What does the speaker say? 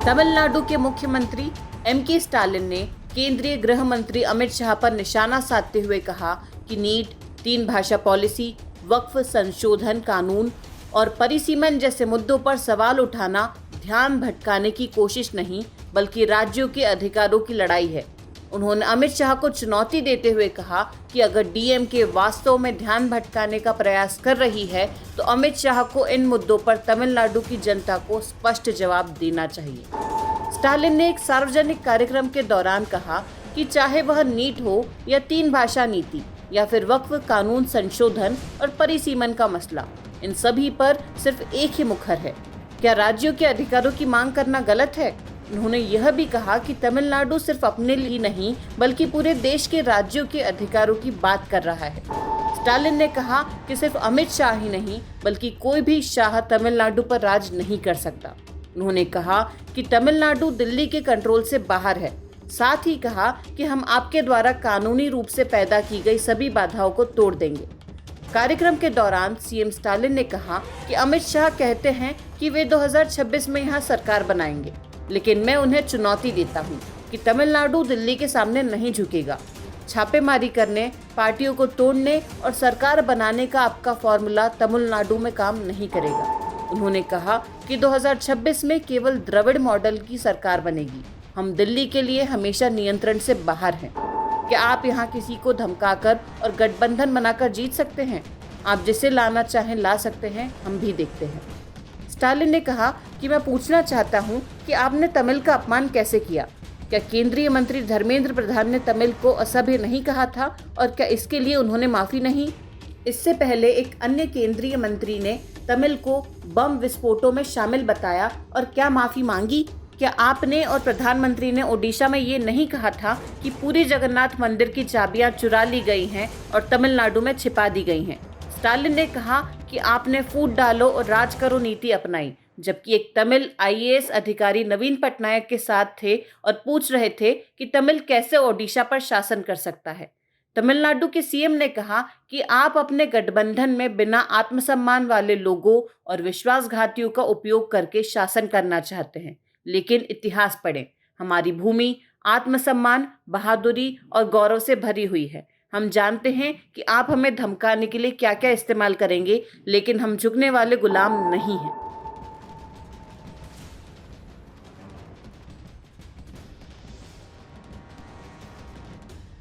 तमिलनाडु के मुख्यमंत्री M.K. Stalin ने केंद्रीय गृह मंत्री अमित शाह पर निशाना साधते हुए कहा कि नीट, 3 भाषा पॉलिसी, वक्फ संशोधन कानून और परिसीमन जैसे मुद्दों पर सवाल उठाना ध्यान भटकाने की कोशिश नहीं बल्कि राज्यों के अधिकारों की लड़ाई है। उन्होंने अमित शाह को चुनौती देते हुए कहा कि अगर डीएमके वास्तव में ध्यान भटकाने का प्रयास कर रही है तो अमित शाह को इन मुद्दों पर तमिलनाडु की जनता को स्पष्ट जवाब देना चाहिए। स्टालिन ने एक सार्वजनिक कार्यक्रम के दौरान कहा कि चाहे वह नीट हो या 3 भाषा नीति या फिर वक्फ कानून संशोधन और परिसीमन का मसला, इन सभी पर सिर्फ एक ही मुखर है। क्या राज्यों के अधिकारों की मांग करना गलत है? उन्होंने यह भी कहा कि तमिलनाडु सिर्फ अपने लिए नहीं बल्कि पूरे देश के राज्यों के अधिकारों की बात कर रहा है। स्टालिन ने कहा कि सिर्फ अमित शाह ही नहीं बल्कि कोई भी शाह तमिलनाडु पर राज नहीं कर सकता। उन्होंने कहा कि तमिलनाडु दिल्ली के कंट्रोल से बाहर है। साथ ही कहा कि हम आपके द्वारा कानूनी रूप से पैदा की गई सभी बाधाओं को तोड़ देंगे। कार्यक्रम के दौरान सीएम स्टालिन ने कहा कि अमित शाह कहते हैं कि वे 2026 में यहाँ सरकार बनाएंगे, लेकिन मैं उन्हें चुनौती देता हूँ कि तमिलनाडु दिल्ली के सामने नहीं झुकेगा। छापेमारी करने, पार्टियों को तोड़ने और सरकार बनाने का आपका फॉर्मूला तमिलनाडु में काम नहीं करेगा। उन्होंने कहा कि 2026 में केवल द्रविड़ मॉडल की सरकार बनेगी। हम दिल्ली के लिए हमेशा नियंत्रण से बाहर हैं। क्या आप यहाँ किसी को धमकाकर और गठबंधन बनाकर जीत सकते हैं? आप जिसे लाना चाहें ला सकते हैं, हम भी देखते हैं। स्टालिन ने कहा कि मैं पूछना चाहता हूं कि आपने तमिल का अपमान कैसे किया? क्या केंद्रीय मंत्री धर्मेंद्र प्रधान ने तमिल को असभ्य नहीं कहा था और क्या इसके लिए उन्होंने माफी नहीं? इससे पहले एक अन्य केंद्रीय मंत्री ने तमिल को बम विस्फोटों में शामिल बताया और क्या माफी मांगी? क्या आपने और प्रधानमंत्री ने ओडिशा में ये नहीं कहा था कि पूरी जगन्नाथ मंदिर की चाबियां चुरा ली गई हैं और तमिलनाडु में छिपा दी गई हैं? स्टालिन ने कहा कि आपने फूट डालो और राज करो नीति अपनाई, जबकि एक तमिल आईएएस अधिकारी नवीन पटनायक के साथ थे और पूछ रहे थे कि तमिल कैसे ओडिशा पर शासन कर सकता है। तमिलनाडु के सीएम ने कहा कि आप अपने गठबंधन में बिना आत्मसम्मान वाले लोगों और विश्वासघातियों का उपयोग करके शासन करना चाहते हैं, लेकिन इतिहास पढ़ें। हमारी भूमि आत्मसम्मान, बहादुरी और गौरव से भरी हुई है। हम जानते हैं कि आप हमें धमकाने के लिए क्या क्या इस्तेमाल करेंगे, लेकिन हम झुकने वाले गुलाम नहीं हैं।